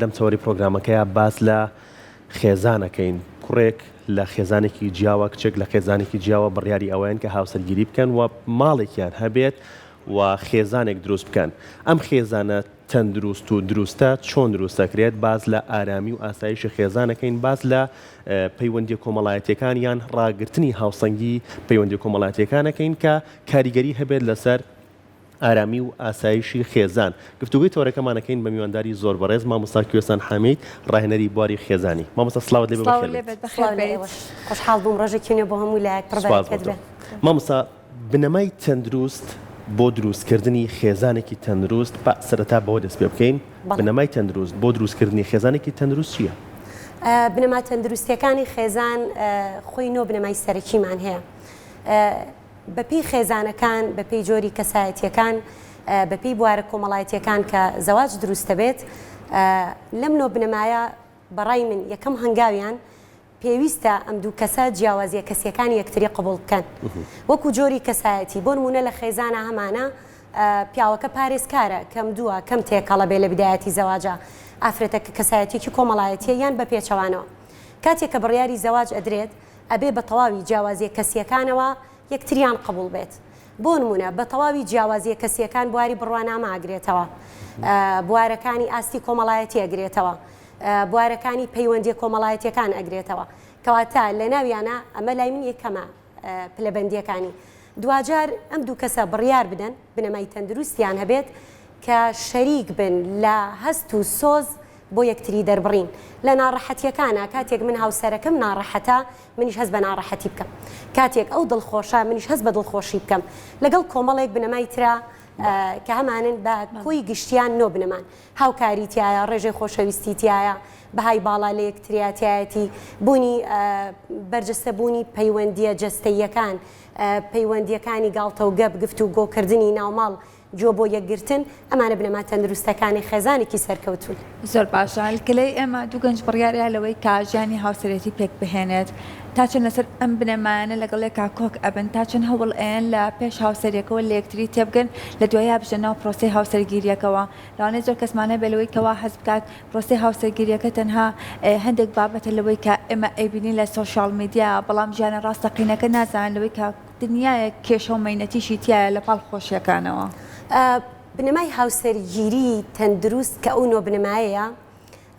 دەم چاوەڕێی پرۆگرامەکەیە باس لە خێزانەکەین کوڕێک لە خێزانێکی جیاوە کچێک لە خێزانێکی جیاوە بڕیاری ئەوەیان کە هاوسەرگیری بکەن و ماڵێکیان هەبێت و خێزانێک دروست بکەن. ئەم خێزانە تەندروست و دروستە چۆن دروستەکرێت باز لە ئارامی و ئاسایشی خێزانەکەین باز لە پەیوەندی کۆمەڵایەتیەکان یان ڕاگررتنی هاوسەنگی پەیوەندی کۆمەڵایەتیەکانەکەین کە کاریگەری هەبێت لەسەر ئارامی و ئاسایشی خێزان. گفتوگوی تۆرەکەمانەکەین بە میوانداری زۆر بەڕێز مامۆستا کوێسان حەمید ڕاهێنەری بواری خێزانی. مامۆستا سڵاوت لێ بخێر. خۆشحاڵ بووم ڕۆژێکی بۆ هەموو لایەک پڕ. مامۆستا بنەمای تەندروست بۆ دروستکردنی خێزانێکی تەندروست بە سەرەتا بەوە دەست پێ بکەین. بنەمای تەندروست بۆ دروستکردنی خێزانێکی تەندروست چییە؟ بنەما تەندروستیەکانی خێزان خۆی نۆ بنەمای سەرەکیمان هەیە. بەپی خێزانەکان بەپی جۆری کەسایەتیەکان بەپی بوارە کۆمەڵایەتیەکان کە زەواج دروستە بێت لەم نۆ بنەمایە بەڕای من یەکەم هەنگاویان پێویستە ئەم دوو کەسە جیاوازیە کەسیەکانی یەکتری قبول بکەن وەکو جۆری کەسایەتی بۆ نمونە لە خێزانە هەمانە پیاوەکە پارێزکارە کەم دووە کەم تێکەڵە بێ لە بدایەتی زەواجە ئافرەتە کەسایەتێکی کۆمەڵایەتیە یان بە پێچەوانەوە کاتێک کە بڕیاری زەواج ئەدرێت ئەبێ بە تەواوی جیاوازیە کەسیەکانەوە یەکتریان قبول بێت. بۆ نمونە بە تەواوی جیاوازیە کەسیەکان بواری بڕوانامە ئاگرێتەوە بوارەکانی ئاستی کۆمەڵایەتی ئەگرێتەوە بوارەکانی پەیوەندی کۆمەڵایەتیەکان ئەگرێتەوە کەواتە لە ناویانە ئەمە لای من یەکەمە پلەبەندیەکانی دوجار ئەم دوو کەسە بڕیار بدەن بنەمای تەندروستیان هەبێت کە شەریک بن لە هەست و سۆز بۆ یەکتری دەربڕین لە ناڕەحەتیەکانە کاتێک من هاوسەرەکەم ناڕەحەتە منیش هەست بە ناڕەحەتی بکەم کاتێک ئەو دڵخۆشە منیش هەست بە دڵخۆشی بکەم لەگەڵ کۆمەڵێک بنەمای ترا کە هەمانن بە کۆی گشتیان نۆ بنەمان هاوکاری تایە ڕێژەی خۆشەویستی تایە بەهای باڵا لە یەکتریاتایەتی بوونی بەرجەستە بوونی پەیوەندیە جەستەییەکان پەیوەندیەکانی گاڵتە و گەب گفت و گۆکردنی ناوماڵ جۆ بۆ یەکگرتن ئەمانە بنەما تەندروستەکانی خێزانێکی سەرکەوتون. زۆر باشە کلەی ئێمە دوو گەنج بڕیارە لەوەی کاژیانی هاوسەرەتی پێک بهێنێت تا چەند لەسەر ئەم بنەمانە لەگەڵێکا کۆک ئەبن تا چەند هەوڵ ئێن لە پێش هاوسەرێکەوە لە یەکتری تێبگەن لە دوایە بژەنەوە پرۆسی هاوسەرگیریەکەەوە لەوانەیە زۆر کەسمانە بێ لەوەی کەوا حەز بکات پرۆسی هاوسەرگیریەکە تەنها هەندێک بابەتە لەوەی کە ئێمە ئەیبینی لە سۆشیال میدیا بەڵام ژیانە ڕاستەقینەکە نازان لەوەی کە دنیایە کێشە و مەینەتیشی تایە لە پاڵ خۆشیەکانەوە. بنەمای هاوسەرگیری تەندروست کە ئەو نۆ بنەمایەیە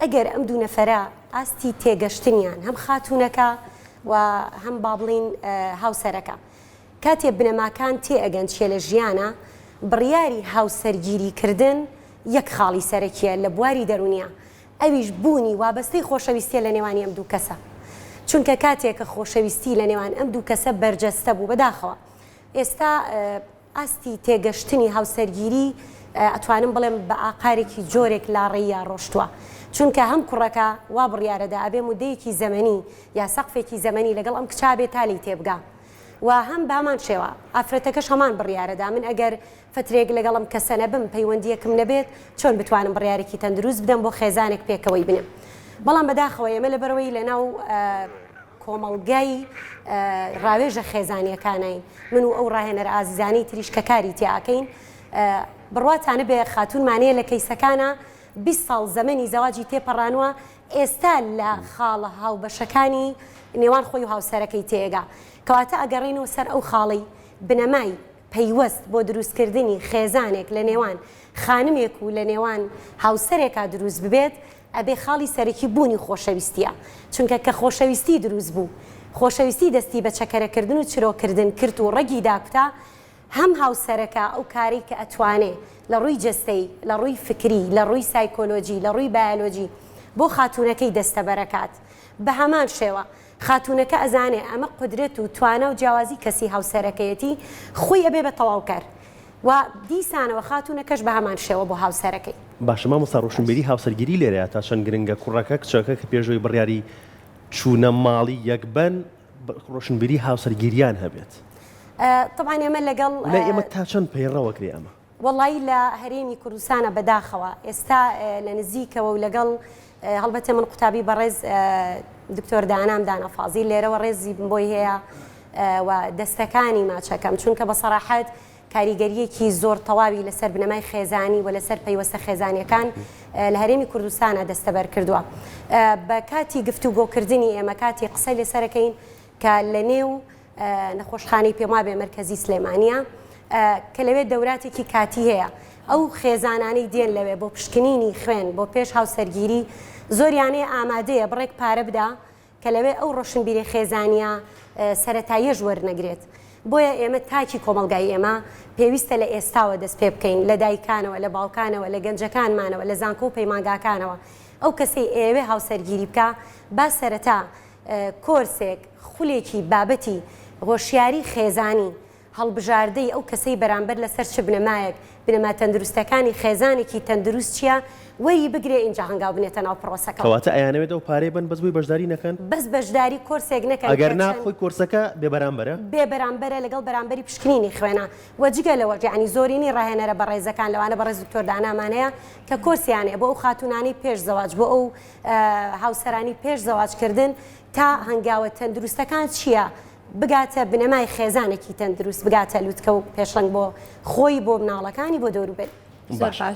ئەگەر ئەم دوو نەفەرە ئاستی تێگەشتنیان هەم خاتوونەکە و هەم با بڵین هاوسەرەکە کاتێ بنەماکان تێ ئەگەن چێ لە ژیانە بڕیاری هاوسەرگیریکردن یەک خاڵی سەرەکیە لە بواری دەرونیە ئەویش بوونی وابەستەی خۆشەویستیە لە نێوانی ئەم دوو کەسە چونکە کاتێک کە خۆشەویستی لە نێوان ئەم دوو کەسە بەرجەستە بوو بەداخەوە ئێستا ئاستی تێگەشتنی هاوسەرگیری ئەتوانم بڵێم بە ئاقارێکی جۆرێک لاڕێیە ڕۆشتووە چونکە هەم کوڕەکە وا بڕیارەدا ئەبێ مودەیەکی زەمەنی یا سەقفێکی زەمەنی لەگەڵ ئەم کچابێ تالی تێبگا و هەم بامان شێوە ئافرەتەکەش هەمان بڕیارەدا من ئەگەر فترێک لەگەڵم کەسە نەبم پەیوەندیەکم نەبێت چۆن بتوانم بڕیارێکی تەندروست بدەم بۆ خێزانێک پێکەوەی بنێم بەڵام بەداخەوە ئێمە لەبەرەوەی لەناو کۆمەڵگای ڕاوێژە خێزانیەکانین من و ئەو ڕاهێنەر ئازیزانی تریش کە کاری تیاکەین بڕواتانە بێ خاتونمانەیە لە کەیسەکانە 20 ساڵ زەمەنی زەواجی تێپەڕانوە ئێستا لە خاڵە هاوبەشەکانی نێوان خۆی و هاوسەرەکەی تێگا کەواتە ئەگەڕێنەوە سەر ئەو خاڵی بنەمای پەیوەست بۆ دروستکردنی خێزانێک لە نێوان خانمێک و لە نێوان هاوسەرێکا دروست ببێت ئەبێ خاڵی سەرەکی بوونی خۆشەویستیە چونکە کە خۆشەویستی دروست بوو خۆشەویستی دەستی بە چەکەرەکردن و چرۆکردن کرد و ڕەگی داکوتا هەم هاوسەرەکە ئەو کاری کە ئەتوانێ لە ڕووی جەستەی لە ڕووی فکری لە ڕووی سایکۆلۆجی لە ڕووی بایۆلۆجی بۆ خاتوونەکەی دەستە بەرەکات بە هەمان شێوە خاتوونەکە ئەزانێ ئەمە قدرێت و توانە و جیاوازی کەسی هاوسەرەکەیەتی خۆی ئەبێ بە تەواوکەر و دیسانەوە خاتوونەکەش بە هەمان شێوە بۆ هاوسەرەکەی. باشە مامۆستا ڕۆشنبیری هاوسەرگیری لێرەیە تا چەند گرنگە کوڕەکە کچەکە کە پێشەوەی بڕیاری چوونە ماڵی یەکبەن ڕۆشنبیری هاوسەرگیریان هەبێت. طبعا ئێمە لەگەڵ ئێمە تا چەند پەیڕەوەکری ئەمە وەڵی لە هەرێمی کوردستانە بەداخەوە ئێستا لە نزیکەوە و لەگەڵ هەڵبەتە من قوتابی بەڕێز دکتۆر دانام دانەفازی لێرەوە ڕێزی بۆی هەیە و دەستەکانی ماچەکەم چونکە بە سەراحەت کاریگەریەکی زۆر تەواوی لەسەر بنەمای خێزانی و لەسەر پەیوەستە خێزانیەکان لە هەرێمی کوردستانە دەستەبەر کردووە. بە کاتی گفتوگۆکردنی ئێمە کاتی قسەی لەسەرەکەین کە لە نێو نەخۆشخانەی پێما بێ مرکزی سلێمانیە کە لەوێ دەوراتێکی کاتی هەیە ئەو خێزانانەی دێن لەوێ بۆ پشکنینی خوێن بۆ پێش هاوسەرگیری زۆریانەیە ئامادەیە بڕێک پارە بدا کە لەوێ ئەو ڕۆشنبیری خێزانیە سەرەتاییەش وەرنەگرێت. بۆیە ئێمە تاکی کۆمەلگای ئێمە پێویستە لە ئێستاوە دەست پێ بکەین لە دایکانەوە لە باوکانەوە لە گەنجەکانمانەوە لە زانکۆ و پەیمانگاکانەوە ئەو کەسەی ئێوێ هاوسەرگیری بکە با سەرەتا کۆرسێک خولێکی بابەتی هۆشیاری خێزانی هەڵبژاردەی ئەو کەسەی بەرامبەر لەسەر چ بنەمایەک بنەما تەندروستەکانی خێزانێکی تەندروست چییە وەری بگرێ اینجا هەنگاو بنێتە ناو پرۆسەکە. کەواتە ئەیانەوێت ئەو پارەی بن بەس بووی بەشداری نەکەن بەس بەشداری کۆرسێک نەکەن ئەگەر ناخۆی کۆرسەکە بێبەرامبەرە بێبەرامبەرە لەگەڵ بەرامبەری پشکنینی خوێنە وەجگەلەوە یعنی زۆرینی ڕاهێنەرە بە ڕێزەکان لەوانە بە ڕێز دکتۆر دانامان هەیە کە کۆرسیانەیە بۆ ئەو خاتونانی پێش زەواج بۆ ئەو هاوسەرانی پێش زەواجکردن تا هەنگاوە تەندروستەکان چییە بگاتە بنەمای خێزانێکی تەندروست بگاتە لوتکە و پێشەنگ بۆ خۆی بۆ مناڵەکانی بۆ دەوروبێت. زۆر باشە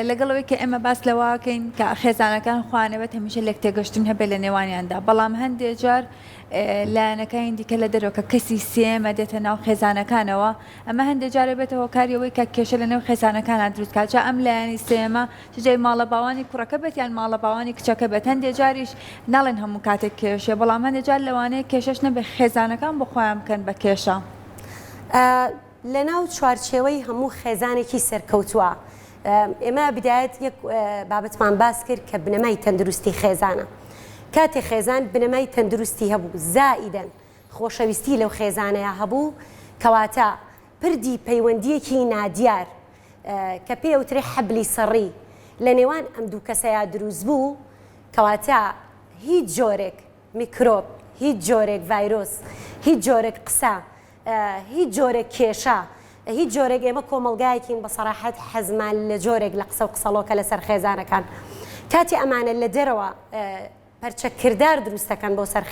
لەگەڵەوەی کە ئێمە باس لەواکەین کە خێزانەکان خوانەوێت هەمیشە لێک تێگەشتن هەبێت لە نێوانیاندا بەڵام هەندێک جار لایەنەکانی دیکە لە دەرەوە کە کەسی سێمە دێتە ناو خێزانەکانەوە ئەمە هەندێک جارە بێتەوە کاریەوەی کە کێشە لە نێو خێزانەکانە دروستکات جا ئەم لایەنی سێمە جای ماڵە باوانی کوڕەکە بێت یان ماڵە باوانی کچەکە بێت هەندێک جاریش ناڵێن هەموو کاتێک کێشێ بەڵام هەندێک جار لەوانەیە کێشەش نەبێت خێزانەکان بۆ خۆیان بکەن بە کێشە. لە ناو چوارچێوەی هەموو خێزانێکی سەرکەوتووە ئێمە بدایەت یەک بابەتمان باس کرد کە بنەمای تەندروستی خێزانە کاتێ خێزان بنەمای تەندروستی هەبوو زائیدەن خۆشەویستی لەو خێزانەیە هەبوو کەواتە پردی پەیوەندیەکی نادیار کە پێوترێ حەبلی سەڕی لە نێوان ئەم دوو کەسەیە دروست بوو کەواتە هیچ جۆرێک میکرۆب هیچ جۆرێک ڤایرۆس هیچ جۆرێک قسە هیچ جۆرێک کێشە هیچ جۆرێک ئێمە کۆمەلگایەکین بە سەراحەت حەزمان لە جۆرێک لە قسە و قسەڵۆکە لەسەر خێزانەکان کاتی ئەمانە لە دەرەوە پەرچەکردار دروستەکەن بۆ سەر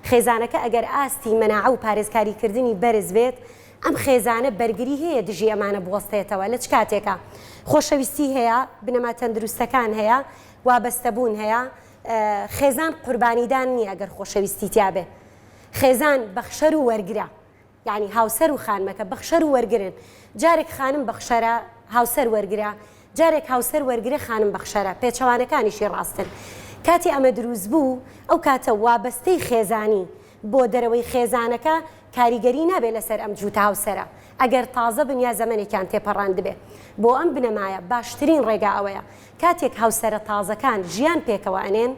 خێزانەکە ئەگەر ئاستی مەناعە و پارێزکاریکردنی بەرز بێت ئەم خێزانە بەرگری هەیە دژی ئەمانە بوەستێتەوە لە چ کاتێکە خۆشەویستی هەیە بنەما تەندروستەکان هەیە وابەستەبوون هەیە خێزان قوربانیدان نییە ئەگەر خۆشەویستی تیابێ خێزان بەخشەر و وەرگرە یعنی هاوسەر و خانمەکە بەخشەر و وەرگرن جارێک خانم بەخشەرە هاوسەر وەرگرە جارێک هاوسەر وەرگرە خانم بەخشەرە پێچەوانەکانیشی ڕاستن کاتی ئەمە دروست بوو ئەو کاتە وابەستەی خێزانی بۆ دەرەوەی خێزانەکە کاریگەری نابێت لەسەر ئەم جووتە هاوسەرە ئەگەر تازە بنیا زەمانێکیان تێپەڕاند بێ بۆ ئەم بنەمایە باشترین ڕێگا ئەوەیە کاتێک هاوسەرە تازەکان ژیان پێکەوە ئەنێن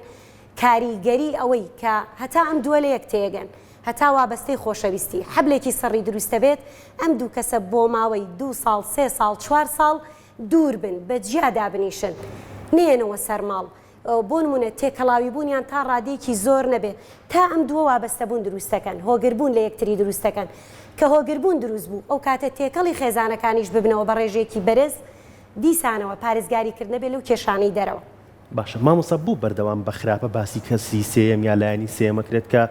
کاریگەری ئەوەی کە هەتا ئەم دووە لە یەک تێگەن هەتا وابەستەی خۆشەویستی حەبلێکی سەڕی دروستە بێت ئەم دوو کەسە بۆ ماوەی 2 ساڵ 3 ساڵ 4 ساڵ دوور بن بە جیادا بنیشن نێنەوە سەرماڵ بۆ نمونە تێکەڵاوی بوونیان تا ڕادێکی زۆر نەبێ تا ئەم دووە وابەستەبوون دروستەکەن هۆگربوون لە یەکتری دروستەکەن کە هۆگربوون دروست بوو ئەو کاتە تێکەڵی خێزانەکانیش ببنەوە بە ڕێژێکی بەرز دیسانەوە پارێزگاریکردنە بێ لەو کێشانەی دەرەوە. باشە مامۆستا بوو بەردەوام بە خراپە باسی کەسی سێم یا لایەنی سێمەکرێت کە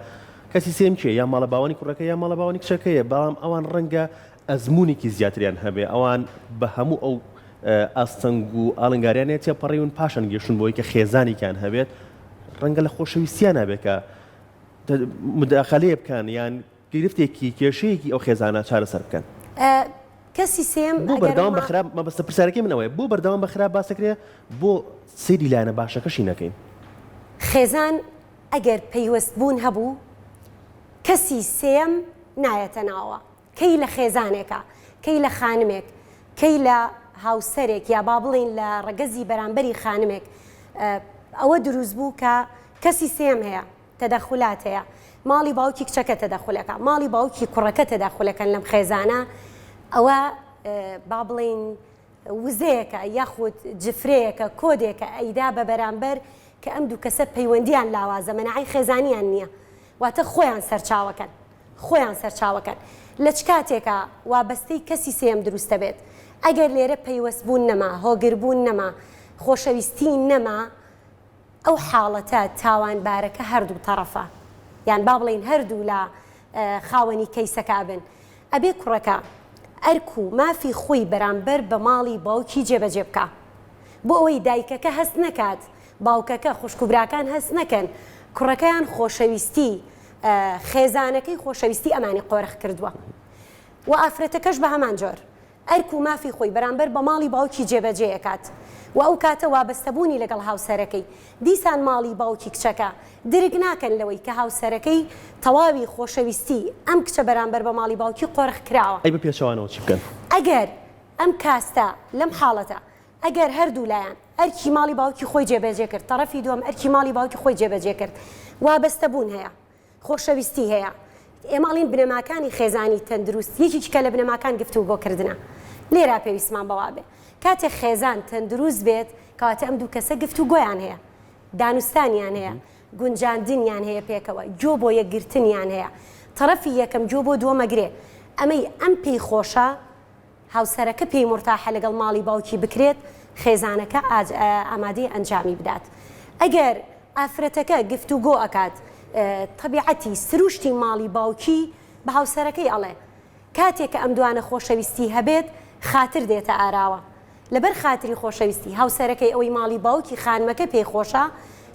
کەسی سێم چیە یا ماڵە باوانی کوڕەکە یا ماڵە باوانی کچەکەیە بەڵام ئەوان ڕەنگە ئەزمونێکی زیاتریان هەبێ ئەوان بە هەموو ئەو ئاستەنگ و ئاڵنگاریانێتە پەڕیون پاشان گەشتن بۆی کە خێزانێکیان هەبێت ڕەنگە لە خۆشەویستیان نابێت کە مداخەلەیە بکەن یان گرفتێکی کێشەیەکی ئەو خێزانە چارەسەر بکەن. کەسی سێم بۆ بەردەوام بە خراپ مەبەستە پرسیارەکەی منەوەی بۆ بەردەوام بە خراپ باسەکرێ بۆ سەیری لایەنە باشەکەشی نەکەین. خێزان ئەگەر پەیوەست بوون هەبوو کەسی سێم نایەتە ناوە کەی لە خێزانێکە کەی لە خانمێک کەی لە هاوسەرێک یا با بڵین لە ڕەگەزی بەرامبەری خانمێک ئەوە دروست بوو کە کەسی سێم هەیە تەدەخولات هەیە ماڵی باوکی کچەکە تەدەخولەکە ماڵی باوکی کوڕەکە تەدەخولەکەن لەم خێزانە ئەوە با بڵین وزەیەکە یاخود جفرەیەکە کۆدێکە ئەیدا بە بەرامبەر کە ئەم دوو کەسە پەیوەندیان لاوازە مەناعی خێزانیان نییە واتە خۆیان سەرچاوەکەن لە چ کاتێکە وابەستەی کەسی سێم دروستە بێت ئەگەر لێرە پەیوەست بوون نەما هۆگربوون نەما خۆشەویستی نەما ئەو حاڵەتە تاوانبارەکە هەردوو تەڕەفە یان با بڵین هەردوو لە خاوەنی کەیسەکە بن ئەبێ کوڕەکە ئەرک و مافی خۆی بەرامبەر بە ماڵی باوکی جێبەجێ بکە بۆ ئەوەی دایکەکە هەست نەکات باوکەکە خوشکوبراکان هەست نەکەن کوڕەکەیان خۆشەویستی خێزانەکەی خۆشەویستی ئەمانی قۆرخ کردووە و ئافرەتەکەش بە هەمان جۆر ئەرک و مافی خۆی بەرامبەر بە ماڵی باوکی جێبەجێیەکات و ئەو کاتە وابەستەبوونی لەگەڵ هاوسەرەکەی دیسان ماڵی باوکی کچەکە درگ ناکەن لەوەی کە هاوسەرەکەی تەواوی خۆشەویستی ئەم کچە بەرامبەر بە ماڵی باوکی قۆرخ کراوە ئەی بە پێچەوانەوە چی بکەن ئەگەر ئەم کاستە لەم حاڵەتە ئەگەر هەردوو لایەن ئەرکی ماڵی باوکی خۆی جێبەجێ کرد تەرەفی دووەم ئەرکی ماڵی باوکی خۆی جێبەجێ کرد وابەستەبوون هەیە خۆشەویستی هەیە ئێماڵین بنەماکانی خێزانی تەندروست یەکێکی کە لە بنەماکان گفتوگۆکردنە لێرا پێویستمان بەوا بێ کاتێک خێزان تەندروست بێت کەواتە ئەم دوو کەسە گفتوگۆیان هەیە دانوستانیان هەیە گونجاندنیان هەیە پێکەوە جۆ بۆ یەکگرتنیان هەیە تەرەفی یەکەم جۆ بۆ دووەمەگرێ ئەمەی ئەم پێی خۆشە هاوسەرەکە پێی مرتاحە لەگەڵ ماڵی باوکی بکرێت خێزانەکە ئامادەی ئەنجامی بدات ئەگەر ئافرەتەکە گفتوگۆ ئەکات طبیعەتی سروشتی ماڵی باوکی بە هاوسەرەکەی ئەڵێ کاتێک کە ئەم دوانە خۆشەویستی هەبێت خاتر دێتە ئاراوە لەبەر خاتری خۆشەویستی هاوسەرەکەی ئەوەی ماڵی باوکی خانمەکە پێی خۆشە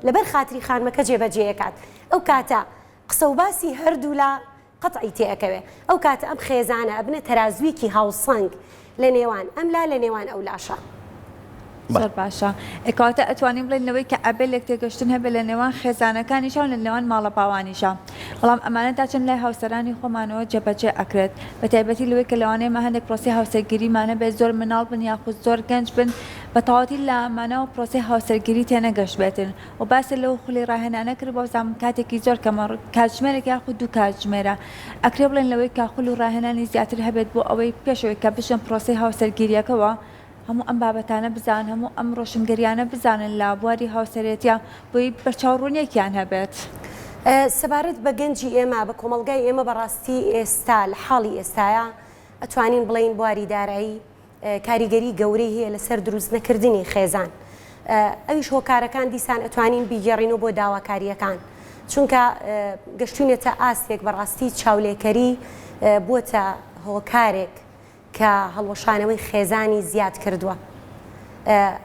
لەبەر خاتری خانمەکە جێبەجێیەکات ئەو کاتە قسە و باسی هەردوو لە قەتعی تێئەکەوێ ئەو کاتە ئەم خێزانە ئەبنە تەرازویەکی هاوسەنگ لە نێوان ئەم لا لە نێوان ئەو لاشە زۆر باشە ئەکاتە ئەتوانین بڵێن لەوەی کە ئەبێ تێگەشتن هەبێت لە نێوان خێزانەکانیشە و لە نێوان ماڵە باوانیشە بەڵام ئەمانە تاچن لای هاوسەرانی خۆمانەوە جێبەجێ ئەکرێت بە تایبەتی لەوەی کە لەوانەیە هەندێک پرۆسی هاوسەرگیریمانە بێت زۆر مناڵ بن یاخود زۆر گەنج بن بە تەواوەتی لە ئەمانەوە پرۆسی هاوسەرگیری تێنەگەشت بێتن و باسی لەو خولی ڕاهێنانە کرد بۆ زانم کاتێکی زۆر کەمە کاتژمێرێک یاخود دوو کاتژمێرە ئەکرێ بڵێن لەوەی کاخول و ڕاهێنانی زیاتر هەبێت بۆ ئەوەی پێشەوەی کە بشن پرۆسی هاوسەرگیریەکەوە هەموو ئەم بابەتانە بزان هەموو ئەم ڕۆشنگەریانە بزانن لە بواری هاوسەرێتیە بۆی بەرچاوڕوونیەکیان هەبێت. سەبارەت بە گەنجی ئێمە بە کۆمەلگای ئێمە بەڕاستی ئێستا لە حاڵی ئێستاە ئەتوانین بڵین بواری دارایی کاریگەری گەورەی هەیە لەسەر دروست نەکردنی خێزان ئەویش هۆکارەکان دیسان ئەتوانین بیگەڕینەوە بۆ داواکاریەکان چونکە گەشتونێتە ئاستێک بەڕاستی چاولێکەری بۆتە هۆکارێک کە هەڵوەشانەوەی خێزانی زیاد کردووە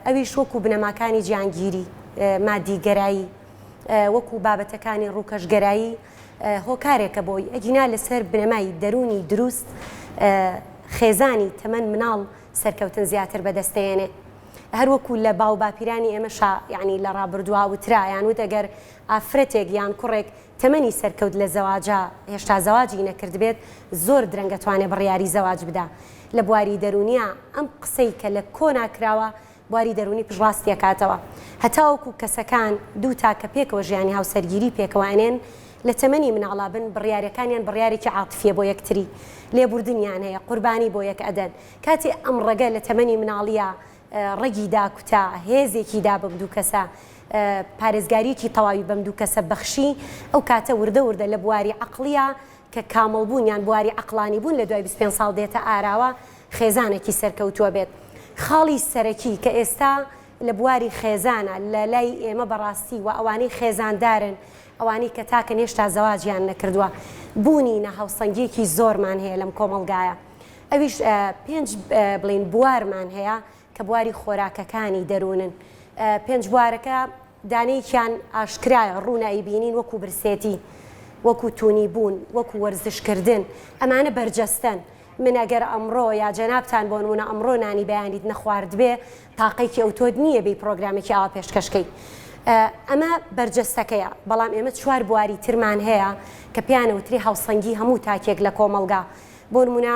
ئەویش وەکو بنەماکانی گیانگیری مادیگەرایی وەکو بابەتەکانی ڕووکەشگەرایی هۆکارێکە بۆی ئەگینا لەسەر بنەمای دەرونی دروست خێزانی تەمەەن مناڵ سەرکەوتن زیاتر بەدەستێنێ هەروەکو لە باو باپیرانی ئێمەشا یعنی لە ڕابردووە وترا یانوت ئەگەر ئافرەتێک یان کوڕێک تەمەنی سەرکەوت لە زەواجە هێشتا زەواجی نەکرد بێت زۆر درەنگەتوانێ بڕیاری زەواج بدا لە بواری دەرونیە ئەم قسەی کە لە کۆناکراوە بواری دەرونی پشڕاستی ئەکاتەوە هەتاوەکو کەسەکان دوو تاکە پێکەوە ژیانی هاوسەرگیری پێکەوانێن لە تەمەنی مناڵابن بڕیارەکانیان بڕیارێکی عاتفیە بۆ یەکتری لێبوردنیان هەیە قوربانی بۆ یەک ئەدەن کاتی ئەم ڕێگە لە تەمەنی مناڵیە ڕێگی داکوتا هێزێکی دا بەم دوو کەسە پارێزگاریەکی تەواوی بەم دوو کەسە بەخشی ئەو کاتە وردە وردە لە بواری عەقڵیە کە کامەڵبوون یان بواری عەقڵانی بوون لە دوای 25 ساڵ دێتە ئاراوە خێزانێکی سەرکەوتووە بێت خاڵی سەرەکی کە ئێستا لە بواری خێزانە لە لای ئێمە بەڕاستی و ئەوانەی خێزاندارن ئەوانەی کە تاکە هێشتا زەواجیان نەکردووە بوونی نەهاوسەنگیەکی زۆرمان هەیە لەم کۆمەڵگایە ئەویش 5 بڵین بوارمان هەیە کە بواری خۆراکەکانی دەروونن 5 بوارەکە دانەیەکیان ئاشکرایە ڕوونایی بینین وەکو برسێتی وەکو تونی بوون وەکو وەرزشکردن ئەمانە بەرجەستن من ئەگەر ئەمڕۆ یا جەنابتان بۆ نمونە ئەمڕۆ نانی بەیانیت نەخوارد بێ تاقەیەکی ئەو تۆ نییە بێ پرۆگرامێکی ئاوا پێشکەشکەی ئەمە بەرجەستەکەیە بەڵام ئێمە 4 بواری ترمان هەیە کە پیانەوتری هاوسەنگی هەموو تاکێک لە کۆمەلگا بۆ نمونە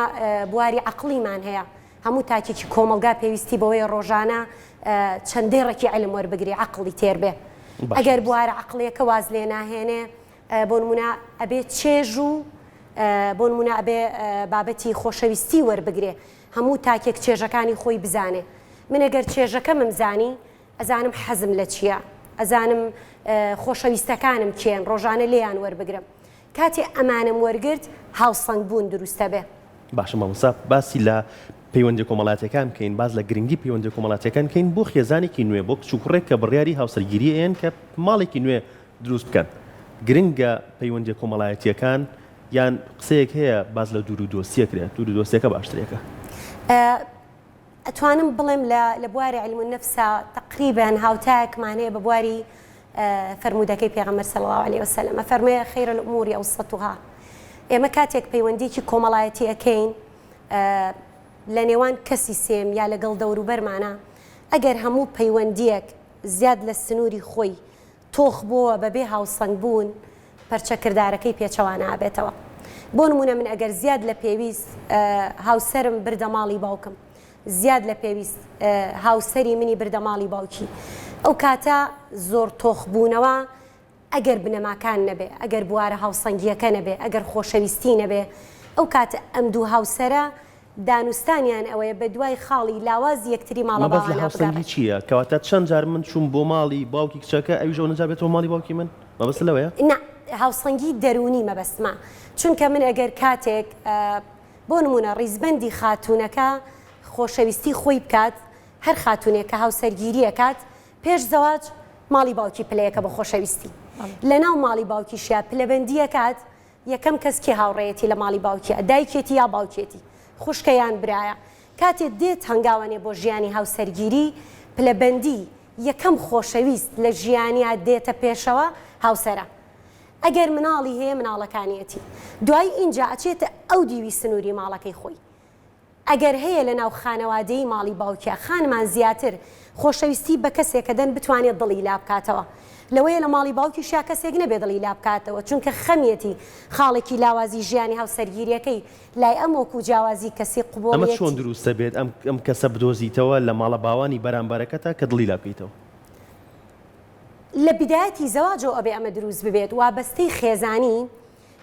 بواری عەقڵیمان هەیە هەموو تاکێکی کۆمەلگا پێویستی بەوەی ڕۆژانە چەندەی ڕێکی عیلم وەربگری عەقڵی تێر بێ ئەگەر بوارە عەقڵیەکە واز لێ ناهێنێ بۆ نمونە ئەبێت چێژ و بۆ نمونە ئەبێ بابەتی خۆشەویستی وەربگرێ هەموو تاکێک چێژەکانی خۆی بزانێ من ئەگەر چێژەکەمم زانی ئەزانم حەزم لە چییە ئەزانم خۆشەویستەکانم کێن ڕۆژانە لێیان وەربگرم کاتێ ئەمانم وەرگرت هاوسەنگ بوون دروستە بێ باشە مامۆستا باسی لە پەیوەندی کۆمەڵاتەکان بکەین باز لە گرنگی پەیوەندی کۆمەڵاتەکان بکەین بۆ خێزانێکی نوێ بۆ کچوکوڕێک کە بڕیاری هاوسەرگیری ئێن کە ماڵێکی نوێ دروست بکەن گرنگە پەیوەندی کۆمەڵایەتیەکان یان قسەیەک هەیە باز لە دوور و دۆستیەکرێت دوور و دۆستیەکە باشترێکە ئەتوانم بڵێم لە بواری علم النفسە تقریبا هاوتایەکمان هەیە بە بواری فرمودەکەی پێغەمبەر صلی الله عليه وسلم فەرموویە خەیرە الأمور أوسطها. ئێمە کاتێک پەیوەندیکی کۆمەڵایەتی ئەکەین لە نێوان کەسی سێم یا لەگەڵ دەوروبەرمانە، ئەگەر هەموو پەیوەندیەک زیاد لە سنووری خۆی تۆخ بووە بەبێ هاوسەنگ بوون، پەرچە کردارەکەی پێچەوانە ئابێتەوە. بۆ نمونە من ئەگەر زیاد لە پێویست هاوسەرم بردە ماڵی باوکم، زیاد لە پێویست هاوسەری منی بردە ماڵی باوکی، ئەو کاتە زۆر تۆخ بوونەوە ئەگەر بنەماکان نەبێ، ئەگەر بوارە هاوسەنگیەکە نەبێ، ئەگەر خۆشەویستی نەبێ، ئەو کاتە ئەم دوو هاوسەرە دانوستانیان ئەوەیە بە دوای خاڵی لاواز یەکتری ماڵە باوانە هاوسەنگی چییە؟ کەواتە چەند جار من چوون بۆ ماڵی باوکی کچەکە ئەویش ئەو نەجار بێتەوە ماڵی باوکی من؟ مەبەست لەوەیە؟ نا، هاوسەنگی دەرونی مەبەستمە. چونکە من ئەگەر کاتێک بۆ نمونە ڕیزبەندی خاتوونەکە خۆشەویستی خۆی بکات، هەر خاتونێک کە هاوسەرگیریە کات پێش زەواج ماڵی باوکی پلەیەکە بە خۆشەویستی، لە ناو ماڵی باوکیشیا پلەبەندیە کات یەکەم کەسکی هاوڕێیەتی لە ماڵی باوکیە، دایکێتی یا باوکێتی، خوشکەیان برایە. کاتێک دێت هەنگاوانێ بۆ ژیانی هاوسەرگیری، پلەبەندی یەکەم خۆشەویست لە ژیانیا دێتە پێشەوە هاوسەرە. ئەگەر مناڵی هەیە مناڵەکانیەتی، دوای اینجا ئەچێتە ئەو دیوی سنووری ماڵەکەی خۆی. ئەگەر هەیە لە ناو خانەوادەی ماڵی باوکیە خانمان زیاتر خۆشەویستی بە کەسێکە دەن بتوانێت دڵی لا بکاتەوە، لەوەیە لە ماڵی باوکی شیا کەسێک نەبێ دڵی لا بکاتەوە، چونکە خەمیەتی خاڵێکی لاوازی ژیانی هاوسەرگیریەکەی لای ئەم وەکو جیاوازی کەسی قوبوڵێت. ئەمە چۆن دروستە بێت ئەم کەسە بدۆزیتەوە لە ماڵە باوانی بەرامبەرەکەتە کە دڵی لا بکەیتەوە؟ لە بدایەتی زەواجەوە ئەبێ ئەمە دروست ببێت، وابەستەی خێزانی،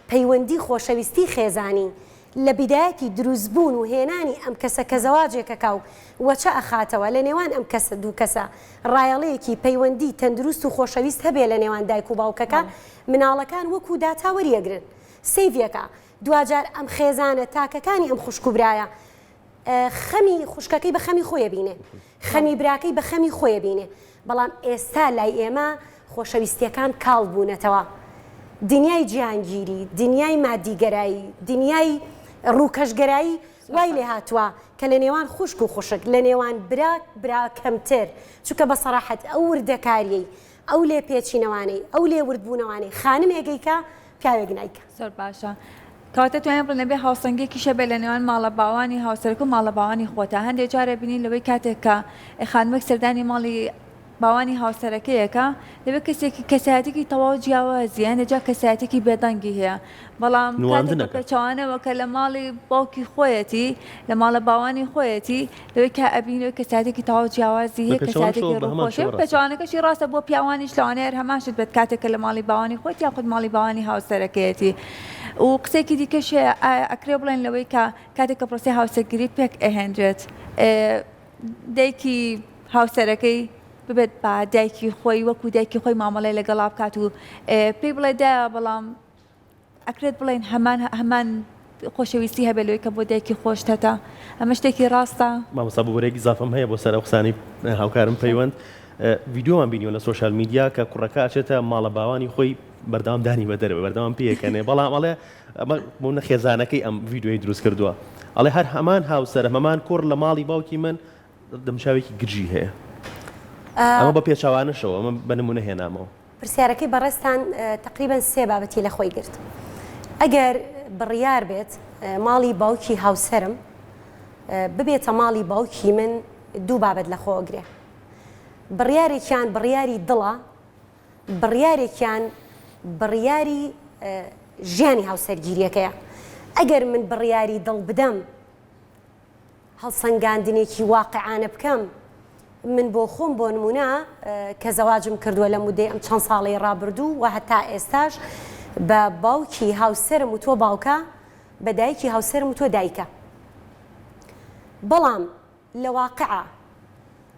پەیوەندی خۆشەویستی خێزانی لە بدایەتی دروستبوون و هێنانی ئەم کەسە کە زەواجێکەکە و وەچە ئەخاتەوە لە نێوان ئەم کەسە دوو کەسە ڕایەڵەیەکی پەیوەندی تەندروست و خۆشەویست هەبێ لە نێوان دایک و باوکەکە، مناڵەکان وەکو داتاوەریەگرن سیڤەکە. دوجار ئەم خێزانە تاکەکانی ئەم خوشک و برایە خەمی خوشکەکەی بە خەمی خۆیە بینێ، خەمی براکەی بە خەمی خۆیە بینێ. بەڵام ئێستا لای ئێمە خۆشەویستیەکان کاڵ بوونەتەوە، دنیای جیهانگیری، دنیای مادیگەرایی، دنیای ڕووکەشگەرایی وای لێ هاتووە کە لە نێوان خوشک و خوشک، لە نێوان برا کەمتر، چونکە بە سەراحەت ئەو وردەکاریەی، ئەو لێ پێچینەوانەی، ئەو لێ وردبوونەوانەی خانم ئێگەیکە پیاوێک نایکە. زۆر باشە. کەواتە توانین بڵێن بێ هاوسەنگێکی شەبێ لە نێوان ماڵە باوانی هاوسەرەکە و ماڵە باوانی خۆتە. هەندێک جارە بینین لەوەی کاتێک کە خانمێک سەردانی ماڵی باوانی هاوسەرەکەیەکە دەبێت کەسێکی کەسایەتێکی تەواو جیاوازی، هەندێک جار کەسایەتێکی بێدەنگی هەیە، بەڵام کاتێک پێچەوانەوە کە لە ماڵی باوکی خۆیەتی، لە ماڵە باوانی خۆیەتی، لەوەی کە ئەبینەوەی کەسایەتێکی تەواو جیاوازی هەیە، کەسایەتێکی ڕووخۆشە، پێچەوانەکەشی ڕاستە بۆ پیاوانیش لەوانەیە هەماشت بێت کاتێک کە لە ماڵی باوانی خۆیت یا خود ماڵی باوانی هاوسەرەکەیەتی. و قسێکی دیکەش ئەکرێ بڵێن لەوەی کە کاتێک کە پرۆسەی هاوسەرگیری پێک ئەهێنرێت، دایکی هاوسەرەکەی ببێت بە دایکی خۆی وەکو دایکی خۆی مامەڵەی لەگەڵا بکات و پێی بڵێ دایە، بەڵام ئەکرێت بڵێن هەمان خۆشەویستی هەبێت لەوەی کە بۆ دایکی خۆشتەتە. ئەمە شتێکی ڕاستە. مامۆستا بۆبەرێکی زافم هەیە بۆ سەر ئەو قسانی هاوکارم پەیوەند. ڤیدیۆمان بینیوە لە سۆشیال میدیا کە کوڕەکە ئاچێتە ماڵە باوانی خۆی بەردەوامدانی بە دەرەوە بەردەوام پێیەکەنێ، بەڵام ئەڵێ ئەمە بوونە خێزانەکەی ئەم ڤیدیۆی دروست کردووە، ئەڵێ هەر هەمان هاوسەرە هەمان کوڕ لە ماڵی باوکی من دەمشاوێکی گرژی هەیە. ئەمە بە پێچاوانەشەوە، ئەمە بە نمونە هێنامەوە. پرسیارەکەی بەڕێستان تقریبا سێ بابەتی لە خۆی گرت. ئەگەر بڕیار بێت ماڵی باوکی هاوسەرم ببێتە ماڵی باوکی من، دوو بابەت لە خۆگرێ. بڕیارێکیان بڕیاری دڵە، بڕیارێکیان بڕیاری ژیانی هاوسەرگیریەکەیە. ئەگەر من بڕیاری دڵ بدەم، هەڵسەنگاندنێکی واقعانە بکەم، من بۆ خۆم بۆ نمونە کە زەواجم کردووە لە مودەی ئەم چەند ساڵی ڕابردوو و هەتا ئێستاش بە باوکی هاوسەرم و تۆ باوکە، بە دایکی هاوسەرم و تۆ دایکە. بەڵام لە واقعە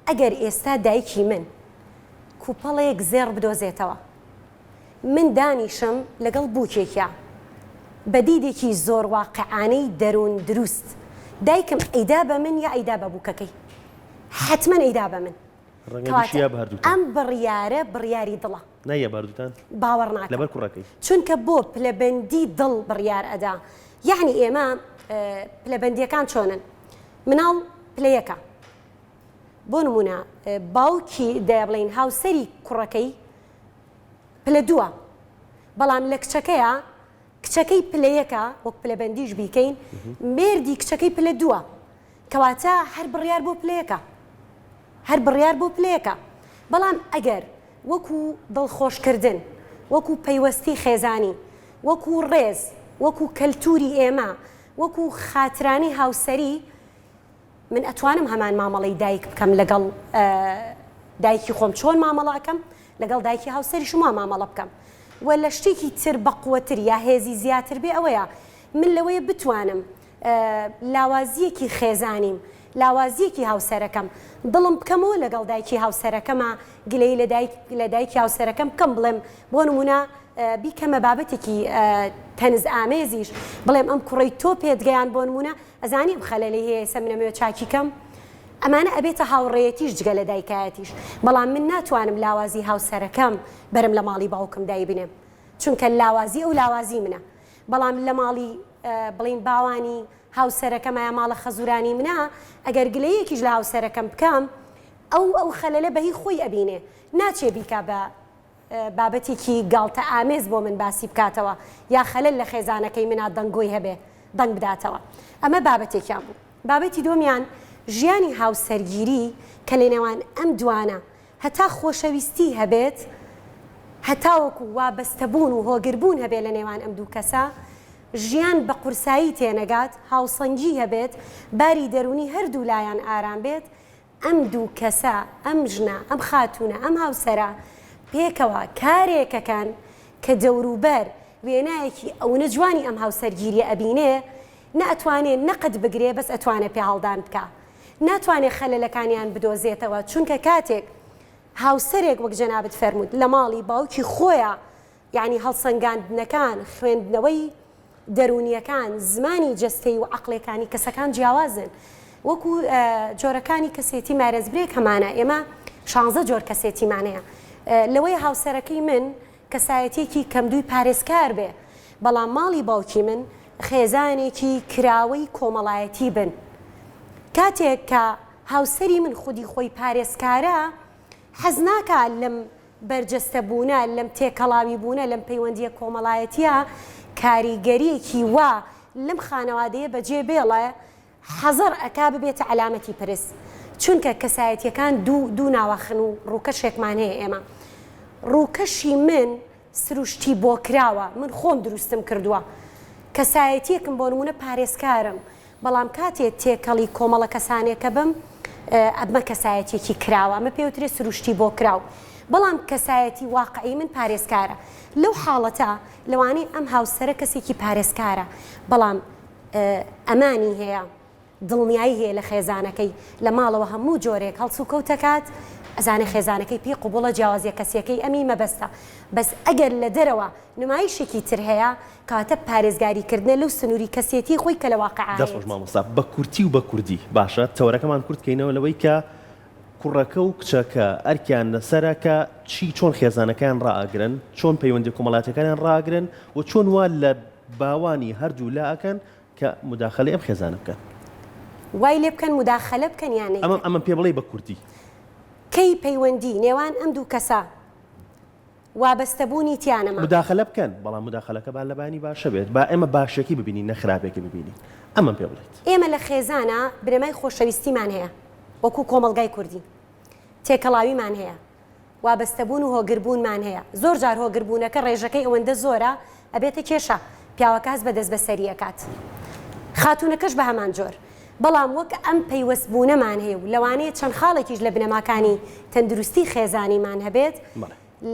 ئەگەر ئێستا دایکی من کوپەڵێک زێڕ بدۆزێتەوە، من دانیشم لەگەڵ بووکێکە بە دیدێکی زۆر واقعانەی دەروون دروست، دایکم ئەیدا بە من یا ئەیدا بە بووکەکەی، حتمما ئەیدا بە من. ئەم بڕیارە بڕیاری دڵە، نایە باردوتان باوەڕ ناکەم لەبەر کوڕەکەی، چونکە بۆ پلەبەندی دڵ بڕیار ئەدا. یعنی ئێمە پلەبەندیەکان چۆنن؟ مناڵ پلەیەکە بۆ نمونە باوکی دەیە بڵین هاوسەری کوڕەکەی پلە دووە بەڵام لە کچەکەی پلەیەکە وەک پلەبەندیش بیکەین مێردی کچەکەی پلە دووە کەواتە هەر بڕیار بۆ پلەیەکە بەڵام ئەگەر وەکو دڵخۆشکردن وەکو پەیوەستی خێزانی وەکو ڕێز وەکو کەلتوری ئێمە وەکو خاترانی هاوسەری من ئەتوانم هەمان مامەڵەی دایک بکەم لەگەڵ دایکی خۆم چۆن مامەڵاکەم لەگەڵ دایکی هاوسەری شما مامەڵە بکەم و لە شتێکی تر بەقوەتر یا هێزی زیاتر بێ ئەوەیە من لەوەیە بتوانم لاوازیەکی خێزانیم لاوازیەکی هاوسەرەکەم دڵم بکەمەوە لەگەڵ دایکی هاوسەرەکەمە گلەی لە دایکی هاوسەرەکەم بکەم بڵێم بۆ نمونە بیکەمە بابەتێکی تەنز ئامێزیش بڵێم ئەم کوڕی تۆ پێدگەیان بۆ نمونە ئەزانیم خەلەلی هەیە ئێستا منەمەوێ چاکیکەم ئەمانە ئەبێتە هاوڕێیەتیش جگە لە دایکایەتیش بەڵام من ناتوانم لاوازی هاوسەرەکەم بەرم لە ماڵی باوکم دای بنێم چونکە لاوازی ئەو لاوازی منە بەڵام لە ماڵی بڵین باوانی هاوسەرەکەمە ماڵە خەزورانی منە ئەگەر گلەیەکیش لە هاوسەرەکەم بکەم ئەو خەلەلە بەهی خۆی ئەبینێ ناچێ بیکا بە بابەتێکی گاڵتە ئامێز بۆ من باسی بکاتەوە یا خەلەل لە خێزانەکەی منە دەنگۆی هەبێ دەنگ بداتەوە ئەمە بابەتێکیان بوو بابەتی دۆمیان ژیانی هاوسەرگیری کە لە نێوان ئەم دوانە هەتا خۆشەویستی هەبێت هەتاوەکو وابەستەبوون و هۆگربوون هەبێ لە نێوان ئەم دوو کەسە ژیان بە قورسایی تێنەگات هاوسەنگی هەبێت باری دەرونی هەردوو لایەن ئارام بێت ئەم دوو کەسە ئەم ژنە ئەم خاتونە ئەم هاوسەرە پێکەوە کارێکەکان کە دەوروبەر وێنایەکی ئەوە جوانی ئەم هاوسەرگیریە ئەبینێ نەئەتوانێت نەقد بگرێ بەس ئەتوانێت پێ هەڵدان بکە ناتوانێت خەلەلەکانیان بدۆزێتەوە چونکە کاتێک هاوسەرێک وەک جەنابەت فەرموود لە ماڵی باوکی خۆیە یعنی هەڵسەنگاندنەکان خوێندنەوەی دەرونیەکان زمانی جەستەی و عەقڵەکانی کەسەکان جیاوازن وەکو جۆرەکانی کەسێتی مارەزبرێک هەمانە ئێمە 16 جۆر کەسێتیمانەیە لەوەی هاوسەرەکەی من کەسایەتێکی کەمدووی پارێزکار بێ بەڵام ماڵی باوکی من خێزانێکی کراوەی کۆمەڵایەتی بن کاتێک کە هاوسەری من خودی خۆی پارێزکارە حەز ناکە لەم بەرجەستە بوونە لەم تێکەڵاوی بوونە لەم پەیوەندیە کۆمەڵایەتیە کاریگەریەکی وا لەم خانەوادەیە بەجێ بێڵە حەزەر ئەکا ببێتە علامەتی پرس چونکە کەسایەتیەکان دوو ناوەخن و ڕووکەشێکمان هەیە ئێمە ڕووکەشی من سروشتی بۆ کراوە من خۆم دروستم کردووە کەسایەتیەکم بۆ نمونە پارێزکارم بەڵام کاتێ تێکەڵی کۆمەڵە کەسانێکە بم ئەمە کەسایەتێکی کراوە ئەمە پێوترێ سروشتی بۆ کراو بەڵام کەسایەتی واقعی من پارێزکارە لەو حاڵەتە لەوانەیە ئەم هاوسەرە کەسێکی پارێزکارە بەڵام ئەمانی هەیە دڵنیایی هەیە لە خێزانەکەی لە ماڵەوە هەموو جۆرێک هەڵسو کەوتەکات ئەزانێ خێزانەکەی پێی قوبوڵە جیاوازیە کەسیەکەی ئەمی مەبەستە بەس ئەگەر لە دەرەوە نمایشێکی تر هەیە کاتە پارێزگاریکردنە لەو سنووری کەسێتی خۆی کە لە واقعە دەستخۆش مامۆستا بە کورتی و بە کوردی باشە تەورەکەمان کورتکەینەوە لەوەی کە کوڕەکە و کچەکە ئەرکیان لەسەرە کە چۆن خێزانەکان ڕائەگرن چۆن پەیوەندی کۆمەڵاتەکانیان ڕائەگرن و چۆن وا لە باوانی هەردوو لاکەن کە مداخەلەی ئەم خێزانە بکەن وای لێ بکەن مداخەلە بکەن یانەی ئەمە پێ بڵێ بە کورتی کەی پەیوەندی نێوان ئەم دوو کەسە وابەستەبوونی تیانەمە مداخەلە بکەن بەڵام مداخەلەکە با لەبانی باشە بێت با ئێمە باشێکی ببینی نەخراپێکی ببینی ئەمە پێ بڵێت ئێمە لە خێزانە برەمای خۆشەویستیمان هەیە وەکو کۆمەڵگای کوردی تێکەڵاویمان هەیە وابەستەبوون و هۆگربوونمان هەیە زۆر جار هۆگربوونەکە ڕێژەکەی ئەوەندە زۆرە ئەبێتە کێشە پیاوەکە هەست بەدەست بەسەریەکات خاتونەکەش بە هەمان جۆر بەڵام وەک ئەم پەیوەستبوونەمان هەیە و لەوانەیە چەند خاڵێکیش لە بنەماکانی تەندروستی خێزانیمان هەبێت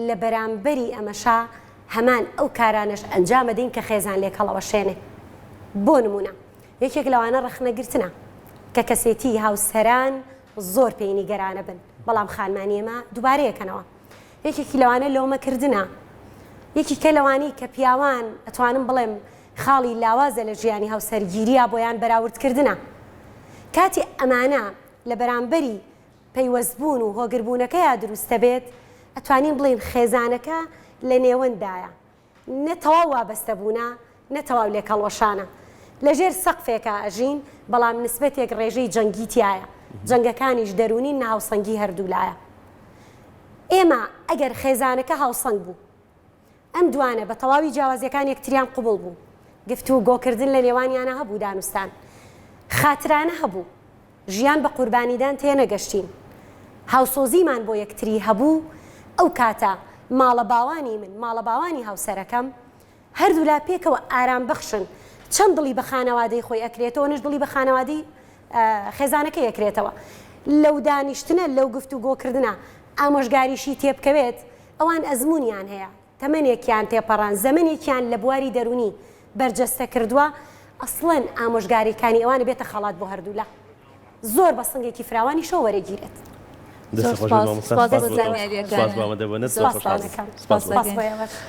لە بەرامبەری ئەمەشا هەمان ئەو کارانش ئەنجام دەین کە خێزان لێک هەڵەوەشێنێ بۆ نمونە یەکێک لەوانە ڕەخنەگرتنە کە کەسێتی هاوسەران زۆر پێی نیگەرانە بن بەڵام خانمانی ئێمە دووبارەیەکەنەوە یەکێکی لەوانە لۆمەکردنە یەکیکە لەوانی کە پیاوان ئەتوانم بڵێم خاڵی لاوازە لە ژیانی هاوسەرگیریە بۆیان بەراوردکردنە کاتی ئەمانە لە بەرامبەری پەیوەستبوون و هۆگربوونەکەیە دروستە بێت ئەتوانین بڵێن خێزانەکە لە نێوەندایە نەتەواو وابەستەبوونە نەتەواو لێکەڵوەشانە لەژێر سەقفێکە ئەژین بەڵام نسبەتێک ڕێژەی جەنگی تایە جەنگەکانیش دەرونین نە هاوسەنگی هەردوولایە ئێمە ئەگەر خێزانەکە هاوسەنگ بوو ئەم دوانە بە تەواوی جیاوازیەکان یەکتریان قوبڵ بوو گفتو و گۆکردن لە نێوانیانە هەبوو دانوستان خاترانە هەبوو ژیان بە قوربانیدان تێنەگەشتین هاوسۆزیمان بۆ یەکتری هەبوو ئەو کاتە ماڵە باوانی من ماڵە باوانی هاوسەرەکەم هەردوو لا پێکەوە ئارام بەخشن چەند دڵی بە خانەوادەی خۆی ئەکرێتەوە نش دڵی بە خانەوادی خێزانەکە یەکرێتەوە لەو دانیشتنە لەو گفت و گۆکردنە ئامۆژگاریشی تێبکەوێت ئەوان ئەزمونیان هەیە تەمەنێکیان تێپەڕان زەمنێکیان لە بواری دەرونی بەرجەستە کردووە ئەسڵەن ئامۆژگاریەکانی ئەوانە بێتە خەڵات بۆ هەردوولا زۆر بە سنگێکی فراوانی شەو وەرەگیرێت دەست خۆش مامۆستا. سپاس بۆ ئەمەدەبوونت. سپاس